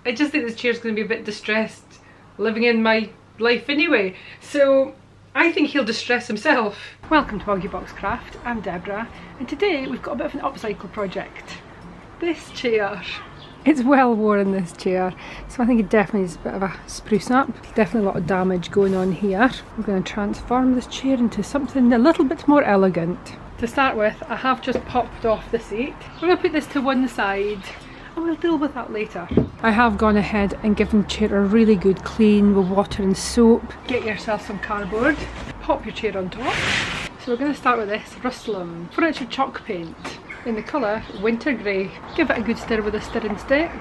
I just think this chair's going to be a bit distressed living in my life anyway, so I think he'll distress himself. Welcome to MoggyBoxCraft, I'm Deborah, and today we've got a bit of an upcycle project. This chair. It's well worn, this chair, so I think it definitely needs a bit of a spruce up. Definitely a lot of damage going on here. We're going to transform this chair into something a little bit more elegant. To start with, I have just popped off the seat. We're going to put this to one side and we'll deal with that later. I have gone ahead and given the chair a really good clean with water and soap. Get yourself some cardboard, pop your chair on top. So we're going to start with this Rust-Oleum furniture chalk paint in the colour Winter Grey. Give it a good stir with a stirring stick.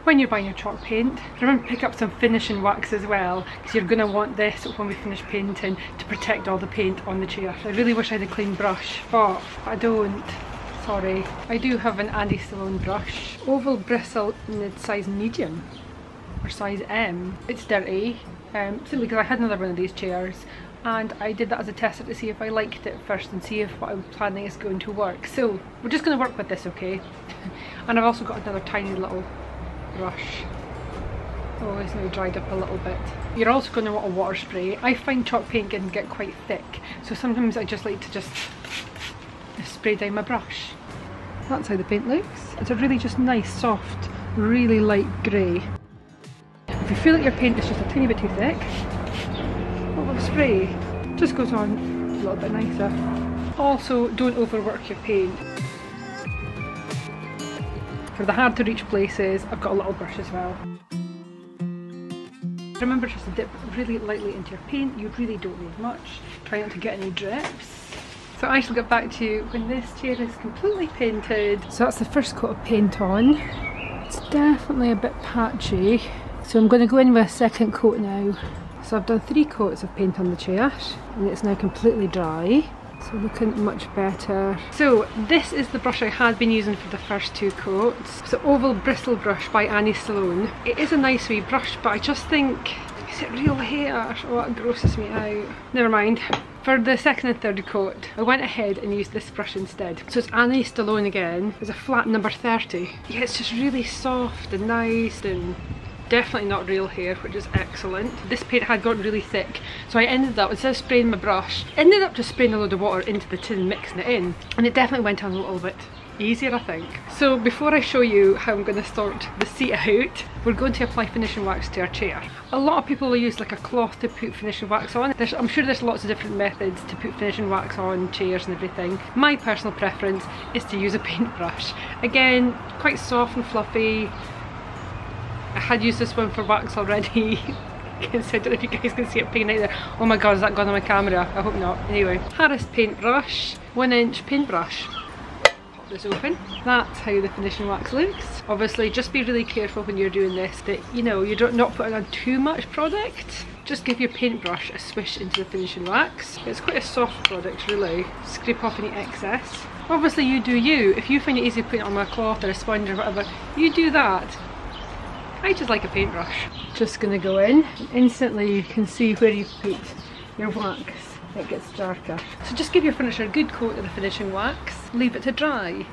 When you're buying your chalk paint, remember to pick up some finishing wax as well, because you're going to want this when we finish painting to protect all the paint on the chair. I really wish I had a clean brush, but I don't. Sorry. I do have an Andy Stallone brush. Oval bristle in size medium, or size M. It's dirty, simply because I had another one of these chairs, and I did that as a tester to see if I liked it first and see if what I'm planning is going to work. So we're just going to work with this, okay? And I've also got another tiny little brush. Oh, it's now dried up a little bit. You're also going to want a water spray. I find chalk paint can get quite thick, so sometimes I just like to just spray down my brush. That's how the paint looks. It's a really just nice, soft, really light grey. If you feel like your paint is just a tiny bit too thick, a little spray just goes on a little bit nicer. Also, don't overwork your paint. For the hard to reach places, I've got a little brush as well. Remember just to dip really lightly into your paint. You really don't need much. Try not to get any drips. So I shall get back to you when this chair is completely painted. So that's the first coat of paint on. It's definitely a bit patchy. So I'm going to go in with a second coat now. So I've done 3 coats of paint on the chair and it's now completely dry. So looking much better. So this is the brush I had been using for the first 2 coats. It's the Oval Bristle brush by Andy Stallone. It is a nice wee brush, but I just think, is it real hair? Oh, it grosses me out. Never mind. For the second and third coat, I went ahead and used this brush instead. So it's Andy Stallone again. It's a flat number 30. Yeah, it's just really soft and nice and definitely not real hair, which is excellent. This paint had got really thick, so I ended up, instead of spraying my brush, ended up just spraying a load of water into the tin and mixing it in. And it definitely went on a little bit easier, I think. So before I show you how I'm going to sort the seat out, we're going to apply finishing wax to our chair. A lot of people will use like a cloth to put finishing wax on. I'm sure there's lots of different methods to put finishing wax on chairs and everything. My personal preference is to use a paintbrush. Again, quite soft and fluffy. I had used this one for wax already. So I don't know if you guys can see it peeking out there. Oh my god, has that gone on my camera? I hope not. Anyway, Harris paintbrush, 1-inch paintbrush. This open. That's how the finishing wax looks. Obviously just be really careful when you're doing this that, you know, you're not putting on too much product. Just give your paintbrush a swish into the finishing wax. It's quite a soft product really. Scrape off any excess. Obviously you do you. If you find it easy putting it on a cloth or a sponge or whatever, you do that. I just like a paintbrush. Just gonna go in and instantly you can see where you've put your wax. It gets darker. So just give your furniture a good coat of the finishing wax, leave it to dry.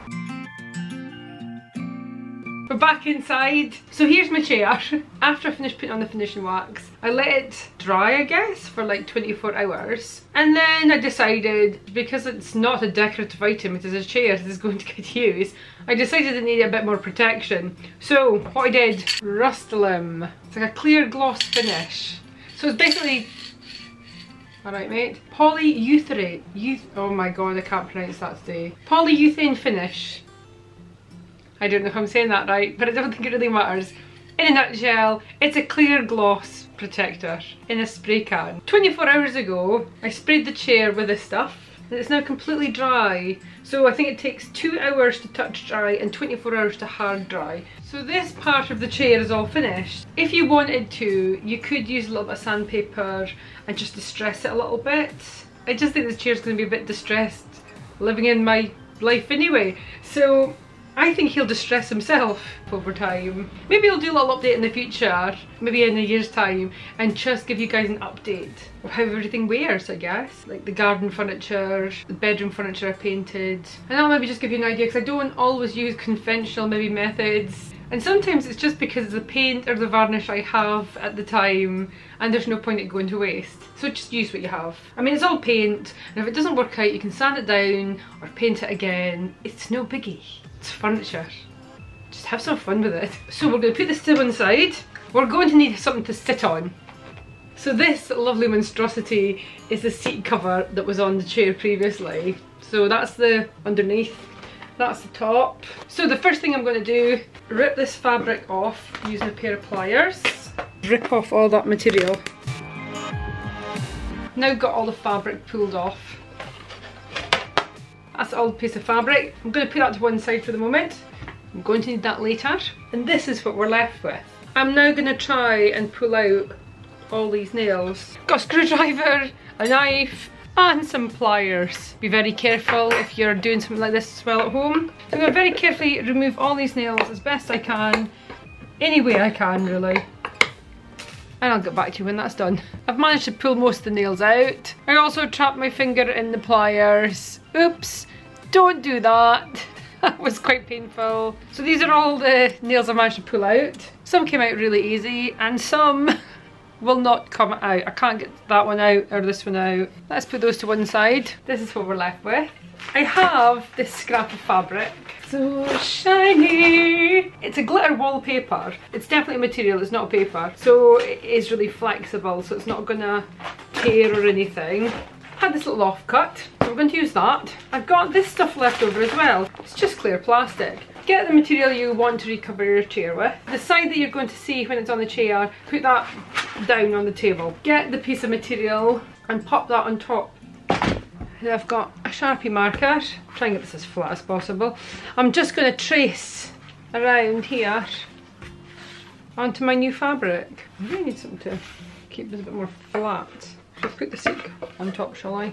We're back inside. So here's my chair. After I finished putting on the finishing wax, I let it dry, I guess, for like 24 hours. And then I decided, because it's not a decorative item, it is a chair that is going to get used, I decided it needed a bit more protection. So what I did, Rust-Oleum. It's like a clear gloss finish. So it's basically, alright mate, polyurethane, oh my god, I can't pronounce that today. Polyurethane finish. I don't know if I'm saying that right, but I don't think it really matters. In a nutshell, it's a clear gloss protector in a spray can. 24 hours ago, I sprayed the chair with this stuff, and it's now completely dry. So I think it takes 2 hours to touch dry and 24 hours to hard dry. So this part of the chair is all finished. If you wanted to, you could use a little bit of sandpaper and just distress it a little bit. I just think this chair's going to be a bit distressed living in my life anyway. So I think he'll distress himself over time. Maybe I'll do a little update in the future, maybe in a year's time, and just give you guys an update of how everything wears, I guess. Like the garden furniture, the bedroom furniture I painted. And I'll maybe just give you an idea, because I don't always use conventional maybe methods. And sometimes it's just because it's the paint or the varnish I have at the time and there's no point in going to waste. So just use what you have. I mean, it's all paint, and if it doesn't work out you can sand it down or paint it again. It's no biggie. It's furniture. Just have some fun with it. So we're going to put this to one side. We're going to need something to sit on. So this lovely monstrosity is the seat cover that was on the chair previously. So that's the underneath. That's the top. So the first thing I'm going to do, rip this fabric off using a pair of pliers. Rip off all that material. Now got all the fabric pulled off. That's the old piece of fabric. I'm going to put that to one side for the moment. I'm going to need that later. And this is what we're left with. I'm now going to try and pull out all these nails. Got a screwdriver, a knife, and some pliers. Be very careful if you're doing something like this as well at home. So I'm going to very carefully remove all these nails as best I can, any way I can really. And I'll get back to you when that's done. I've managed to pull most of the nails out. I also trapped my finger in the pliers. Oops, don't do that. That was quite painful. So these are all the nails I managed to pull out. Some came out really easy and some will not come out. I can't get that one out or this one out. Let's put those to one side. This is what we're left with. I have this scrap of fabric. So shiny! It's a glitter wallpaper. It's definitely a material, it's not paper. So it is really flexible, so it's not gonna tear or anything. Had this little offcut, so I'm going to use that. I've got this stuff left over as well. It's just clear plastic. Get the material you want to recover your chair with. The side that you're going to see when it's on the chair, put that down on the table. Get the piece of material and pop that on top. And I've got a Sharpie marker. Try and get this as flat as possible. I'm just going to trace around here onto my new fabric. I really need something to keep this a bit more flat. I'll put the seat on top, shall I?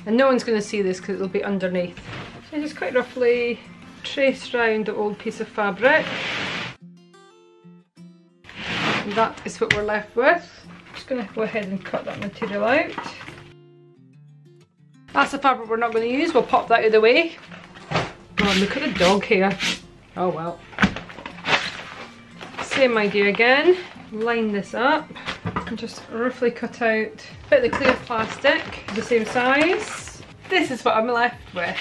And no one's going to see this because it'll be underneath. So just quite roughly trace around the old piece of fabric. And that is what we're left with. I'm just going to go ahead and cut that material out. That's the fabric we're not going to use. We'll pop that out of the way. Oh, look at the dog hair. Oh well. Same idea again. Line this up. And just roughly cut out a bit of the clear plastic, the same size. This is what I'm left with.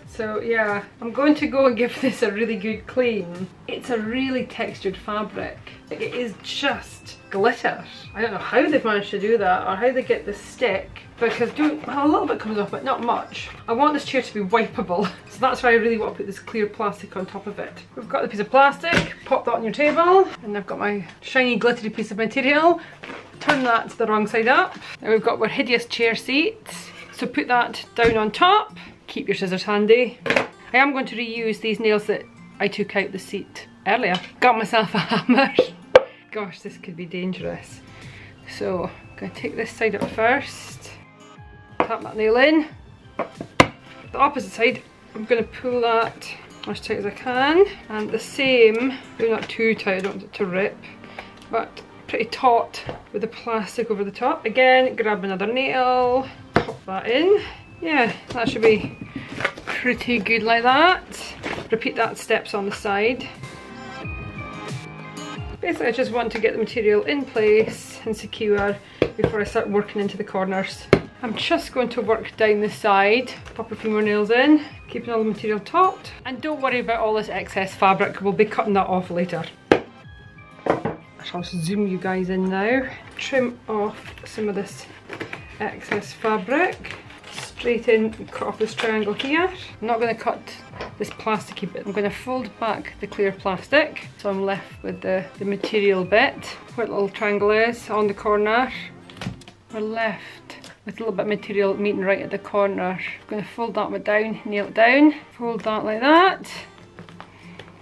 So yeah, I'm going to go and give this a really good clean. It's a really textured fabric. It is just glitter. I don't know how they've managed to do that or how they get this stick, because well, a little bit comes off but not much. I want this chair to be wipeable, so that's why I really want to put this clear plastic on top of it. We've got the piece of plastic, pop that on your table, and I've got my shiny glittery piece of material. Turn that to the wrong side up. Now we've got our hideous chair seat, so put that down on top. Keep your scissors handy. I am going to reuse these nails that I took out the seat earlier. Got myself a hammer. Gosh, this could be dangerous. So I'm going to take this side up first. Tap that nail in. The opposite side, I'm going to pull that as tight as I can. And the same, maybe not too tight, I don't want it to rip, but pretty taut with the plastic over the top. Again, grab another nail, pop that in. Yeah, that should be pretty good like that. Repeat that steps on the side. Basically, I just want to get the material in place and secure before I start working into the corners. I'm just going to work down the side, pop a few more nails in, keeping all the material taut. And don't worry about all this excess fabric, we'll be cutting that off later. I shall zoom you guys in now. Trim off some of this excess fabric. Straighten and cut off this triangle here. I'm not going to cut this plasticky bit. I'm going to fold back the clear plastic, so I'm left with the material bit where the little triangle is on the corner. We're left with a little bit of material meeting right at the corner. I'm going to fold that bit down, nail it down, fold that like that.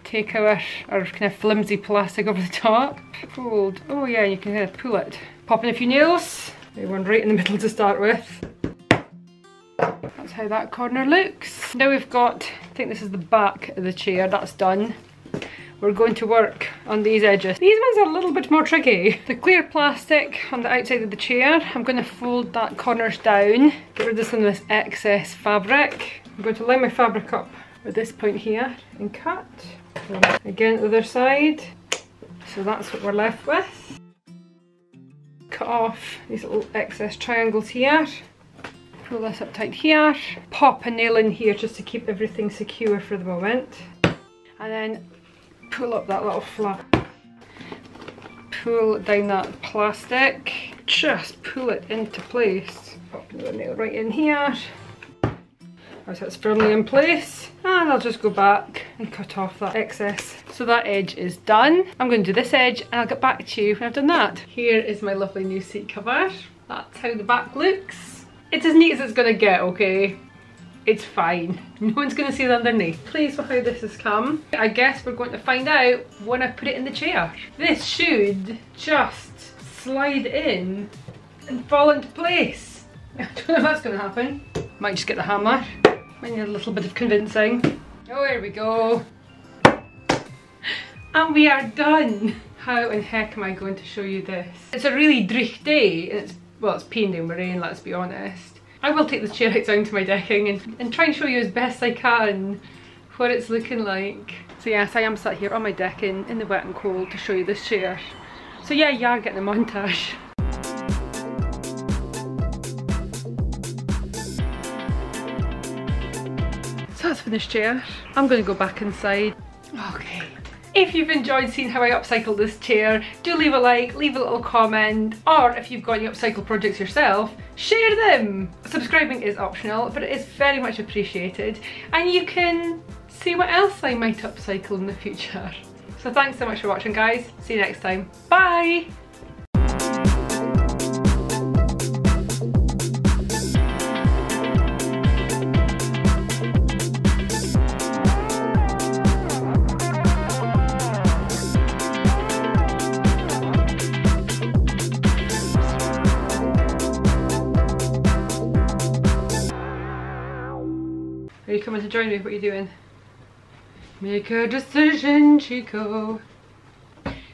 Take our kind of flimsy plastic over the top. Fold. Oh yeah, you can kind of pull it. Pop in a few nails. Maybe one right in the middle to start with. That's how that corner looks. Now we've got, I think this is the back of the chair, that's done. We're going to work on these edges. These ones are a little bit more tricky. The clear plastic on the outside of the chair, I'm going to fold that corners down, get rid of some of this excess fabric. I'm going to line my fabric up at this point here and cut. Again, the other side. So that's what we're left with. Cut off these little excess triangles here. Pull this up tight here. Pop a nail in here just to keep everything secure for the moment. And then pull up that little flap. Pull down that plastic. Just pull it into place. Pop another nail right in here. So it's firmly in place. And I'll just go back and cut off that excess. So that edge is done. I'm going to do this edge and I'll get back to you when I've done that. Here is my lovely new seat cover. That's how the back looks. It's as neat as it's going to get, okay? It's fine. No one's going to see the underneath. Pleased with how this has come. I guess we're going to find out when I put it in the chair. This should just slide in and fall into place. I don't know if that's going to happen. Might just get the hammer. Might need a little bit of convincing. Oh, here we go. And we are done. How in heck am I going to show you this? It's a really dreich day and it's peeing down with rain, let's be honest. I will take this chair right down to my decking and try and show you as best I can what it's looking like. So yes, I am sat here on my decking in the wet and cold to show you this chair. So yeah, you are getting a montage. So that's for this chair. I'm going to go back inside. Okay. If you've enjoyed seeing how I upcycle this chair, do leave a like, leave a little comment, or if you've got any upcycle projects yourself, share them! Subscribing is optional, but it is very much appreciated, and you can see what else I might upcycle in the future. So thanks so much for watching, guys. See you next time. Bye! Are you coming to join me? What are you doing? Make a decision, Chico.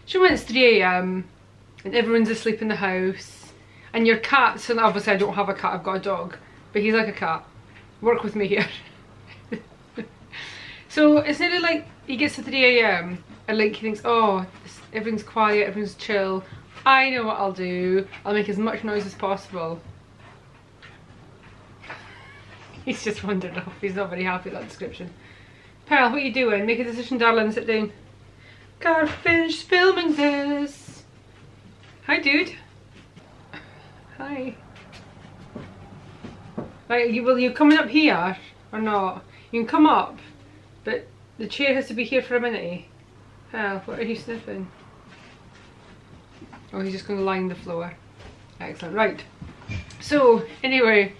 She went, it's 3 AM and everyone's asleep in the house. And your cat, so obviously I don't have a cat, I've got a dog. But he's like a cat. Work with me here. So it's nearly like he gets to 3 AM and like he thinks, oh, everything's quiet, everything's chill. I know what I'll do. I'll make as much noise as possible. He's just wandered off. He's not very happy with that description. Pearl, what are you doing? Make a decision, darling. Sit down. Gotta finish filming this. Hi, dude. Hi. Right, will you coming up here or not? You can come up, but the chair has to be here for a minute. Pearl, what are you sniffing? Oh, he's just going to line the floor. Excellent. Right. So, anyway.